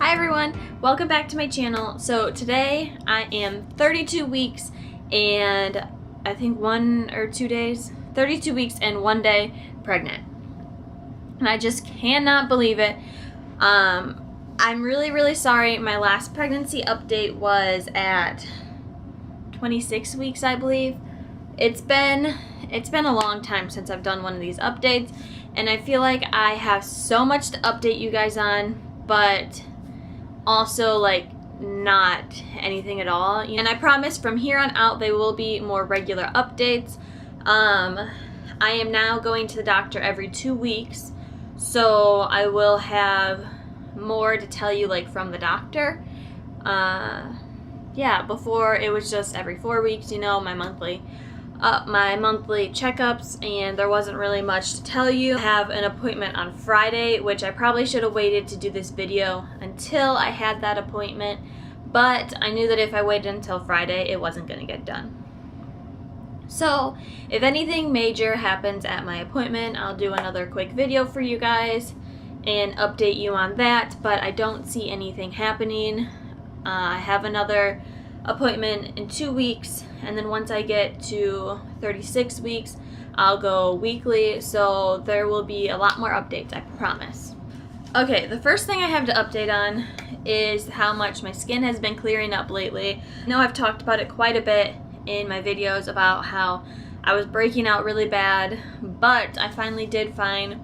Hi everyone, welcome back to my channel. So today I am 32 weeks and I think 1 or 2 days, 32 weeks and 1 day pregnant. And I just cannot believe it. I'm really sorry. My last pregnancy update was at 26 weeks, I believe. It's been a long time since I've done one of these updates, and I feel like I have so much to update you guys on, but also like not anything at all. And I promise from here on out they will be more regular updates. I am now going to the doctor every 2 weeks, so I will have more to tell you like from the doctor. Yeah, before it was just every 4 weeks, you know, my monthly checkups, and there wasn't really much to tell you. I have an appointment on Friday, which I probably should have waited to do this video until I had that appointment, but I knew that if I waited until Friday, it wasn't going to get done. So if anything major happens at my appointment, I'll do another quick video for you guys and update you on that, but I don't see anything happening. I have another appointment in 2 weeks, and then once I get to 36 weeks, I'll go weekly, so there will be a lot more updates, I promise. Okay, the first thing I have to update on is how much my skin has been clearing up lately. I know I've talked about it quite a bit in my videos about how I was breaking out really bad, but I finally did find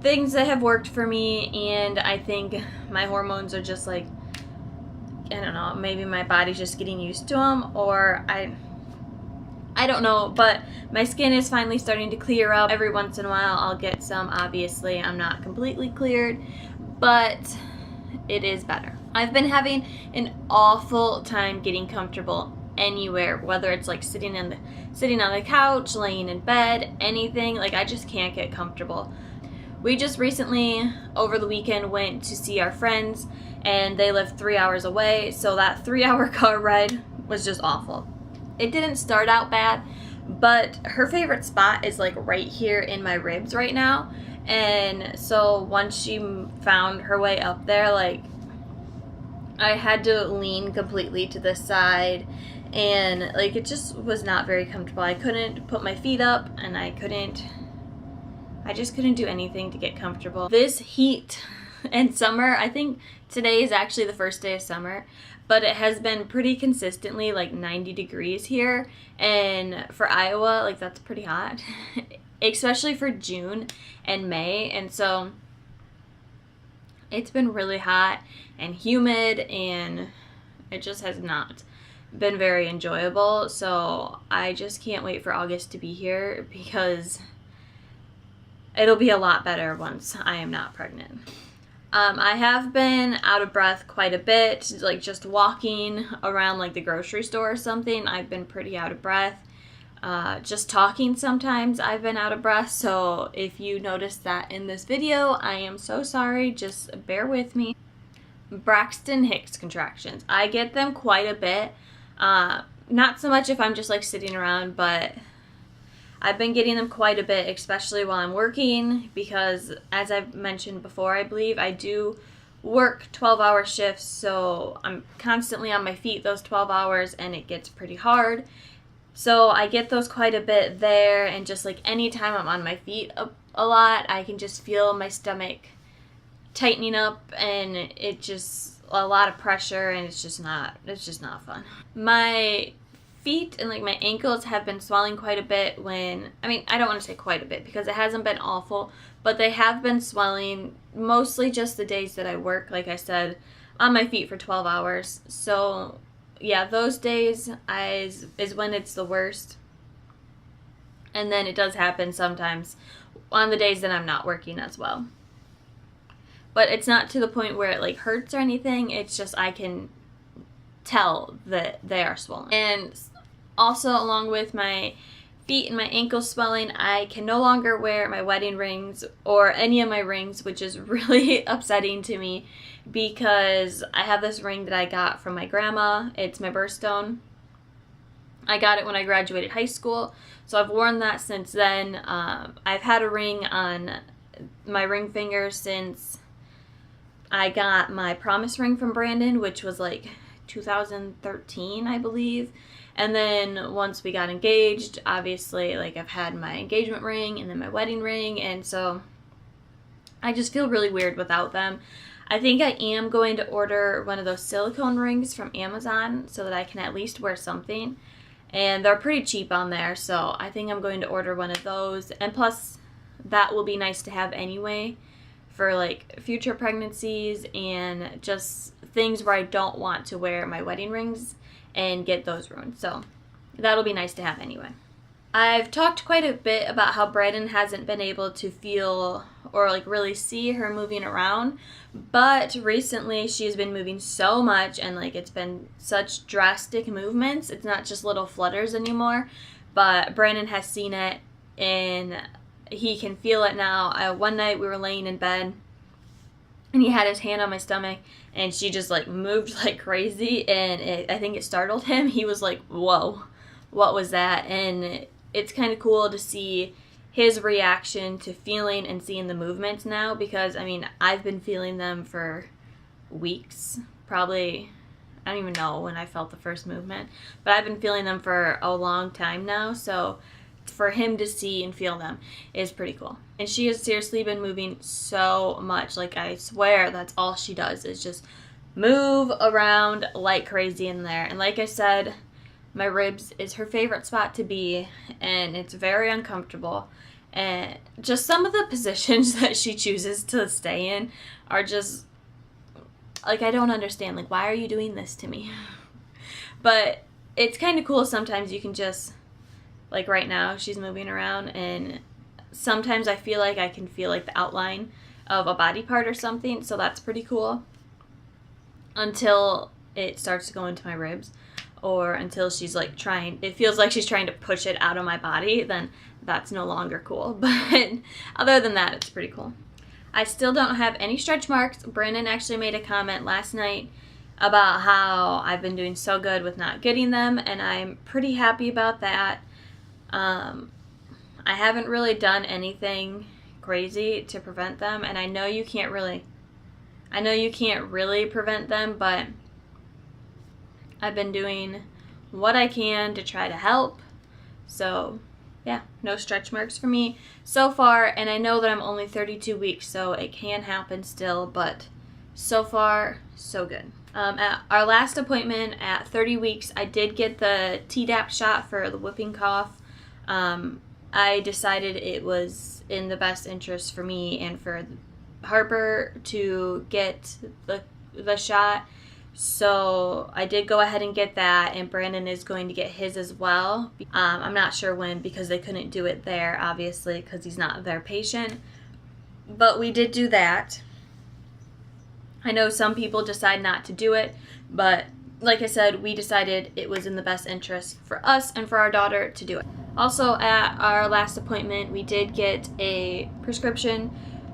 things that have worked for me, and I think my hormones are just like, I don't know, maybe my body's just getting used to them, or I don't know, but my skin is finally starting to clear up. Every once in a while I'll get some. Obviously I'm not completely cleared, but it is better. I've been having an awful time getting comfortable anywhere, whether it's like sitting on the couch, laying in bed, anything. Like, I just can't get comfortable. We just recently, over the weekend, went to see our friends, and they live 3 hours away, so that 3-hour car ride was just awful. It didn't start out bad, but her favorite spot is like right here in my ribs right now, and so once she found her way up there, like, I had to lean completely to the side, and like it just was not very comfortable. I couldn't put my feet up, and I just couldn't do anything to get comfortable. This heat and summer, I think today is actually the first day of summer, but it has been pretty consistently like 90 degrees here, and for Iowa, like, that's pretty hot, especially for June and May, and so it's been really hot and humid, and it just has not been very enjoyable. So I just can't wait for August to be here, because it'll be a lot better once I am not pregnant. I have been out of breath quite a bit, like just walking around like the grocery store or something. I've been pretty out of breath. Just talking sometimes I've been out of breath, so if you noticed that in this video, I am so sorry, just bear with me. Braxton Hicks contractions. I get them quite a bit. Not so much if I'm just like sitting around, but I've been getting them quite a bit, especially while I'm working, because as I've mentioned before, I believe, I do work 12-hour shifts, so I'm constantly on my feet those 12 hours, and it gets pretty hard. So I get those quite a bit there, and just like anytime I'm on my feet a lot, I can just feel my stomach tightening up, and it just a lot of pressure, and it's just not fun. My feet and like my ankles have been swelling quite a bit when, I mean, I don't want to say quite a bit because it hasn't been awful, but they have been swelling mostly just the days that I work, like I said, on my feet for 12 hours. So yeah, those days is when it's the worst. And then it does happen sometimes on the days that I'm not working as well. But it's not to the point where it like hurts or anything. It's just I can tell that they are swollen. And also, along with my feet and my ankles swelling, I can no longer wear my wedding rings or any of my rings, which is really upsetting to me, because I have this ring that I got from my grandma. It's my birthstone. I got it when I graduated high school, so I've worn that since then. I've had a ring on my ring finger since I got my promise ring from Brandon, which was like 2013, I believe. And then once we got engaged, obviously, like, I've had my engagement ring and then my wedding ring, and so I just feel really weird without them. I think I am going to order one of those silicone rings from Amazon so that I can at least wear something. And they're pretty cheap on there, so I think I'm going to order one of those. And plus, that will be nice to have anyway for like future pregnancies and just things where I don't want to wear my wedding rings and get those ruined. So that'll be nice to have anyway. I've talked quite a bit about how Brandon hasn't been able to feel or like really see her moving around, but recently she's been moving so much and like it's been such drastic movements. It's not just little flutters anymore, but Brandon has seen it and he can feel it now. One night we were laying in bed and he had his hand on my stomach and she just like moved like crazy, and I think it startled him. He was like, whoa, what was that? And it's kind of cool to see his reaction to feeling and seeing the movements now, because I mean, I've been feeling them for weeks, probably. I don't even know when I felt the first movement, but I've been feeling them for a long time now, so for him to see and feel them is pretty cool. And she has seriously been moving so much. Like, I swear that's all she does is just move around like crazy in there. And like I said, my ribs is her favorite spot to be, and it's very uncomfortable. And just some of the positions that she chooses to stay in are just, like, I don't understand. Like, why are you doing this to me? But it's kind of cool sometimes you can just, like right now, she's moving around, and sometimes I feel like I can feel like the outline of a body part or something, so that's pretty cool. Until it starts to go into my ribs, or until she's like it feels like she's trying to push it out of my body, then that's no longer cool. But other than that, it's pretty cool. I still don't have any stretch marks. Brandon actually made a comment last night about how I've been doing so good with not getting them, and I'm pretty happy about that. I haven't really done anything crazy to prevent them, and I know you can't really prevent them, but I've been doing what I can to try to help. So yeah, no stretch marks for me so far, and I know that I'm only 32 weeks, so it can happen still, but so far, so good. At our last appointment at 30 weeks, I did get the Tdap shot for the whooping cough. I decided it was in the best interest for me and for Harper to get the shot. So I did go ahead and get that, and Brandon is going to get his as well. I'm not sure when, because they couldn't do it there, obviously, because he's not their patient. But we did do that. I know some people decide not to do it, but like I said, we decided it was in the best interest for us and for our daughter to do it. Also, at our last appointment, we did get a prescription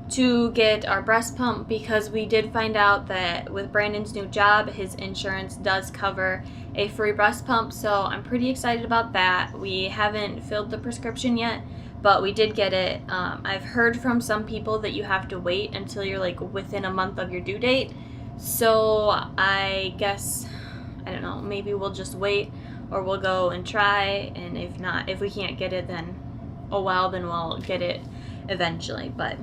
to get our breast pump, because we did find out that with Brandon's new job, his insurance does cover a free breast pump, so I'm pretty excited about that. We haven't filled the prescription yet, but we did get it. I've heard from some people that you have to wait until you're like within a month of your due date, so I guess, I don't know, maybe we'll just wait, or we'll go and try, and if not, if we can't get it, then oh well, then we'll get it eventually. But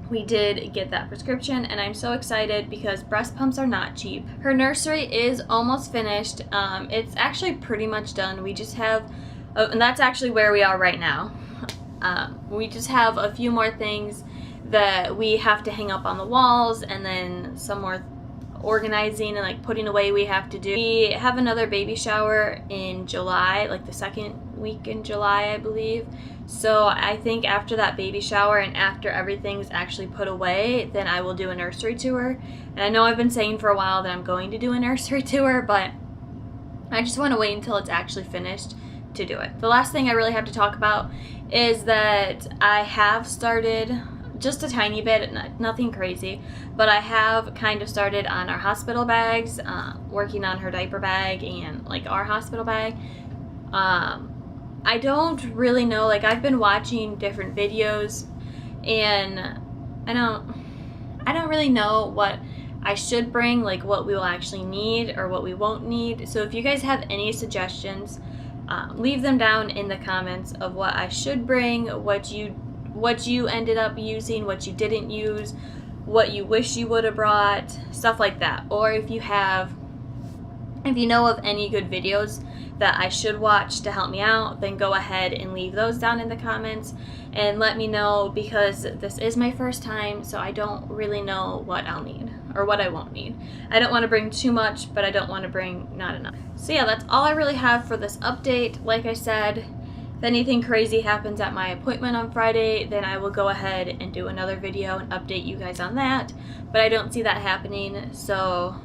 we did get that prescription, and I'm so excited because breast pumps are not cheap. Her nursery is almost finished. It's actually pretty much done. We just have, and that's actually where we are right now. We just have a few more things that we have to hang up on the walls, and then some more organizing and like putting away we have to do. We have another baby shower in July, like the second week in July, I believe. So I think after that baby shower and after everything's actually put away, then I will do a nursery tour. And I know I've been saying for a while that I'm going to do a nursery tour, but I just want to wait until it's actually finished to do it. The last thing I really have to talk about is that I have started just a tiny bit, nothing crazy, but I have kind of started on our hospital bags, working on her diaper bag and like our hospital bag. I don't really know, like I've been watching different videos, and I I don't really know what I should bring, like what we will actually need or what we won't need. So if you guys have any suggestions, leave them down in the comments of what I should bring, what you ended up using, what you didn't use, what you wish you would have brought, stuff like that. Or if you know of any good videos that I should watch to help me out, then go ahead and leave those down in the comments and let me know, because this is my first time, so I don't really know what I'll need or what I won't need. I don't want to bring too much, but I don't want to bring not enough. So yeah, that's all I really have for this update. Like I said, if anything crazy happens at my appointment on Friday, then I will go ahead and do another video and update you guys on that, but I don't see that happening. So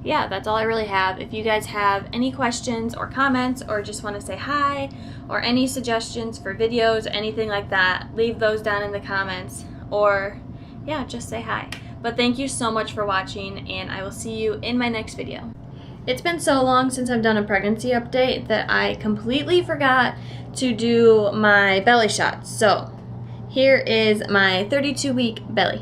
yeah, that's all I really have. If you guys have any questions or comments, or just want to say hi, or any suggestions for videos, anything like that, leave those down in the comments, or yeah, just say hi. But thank you so much for watching, and I will see you in my next video. It's been so long since I've done a pregnancy update that I completely forgot to do my belly shots. So here is my 32-week belly.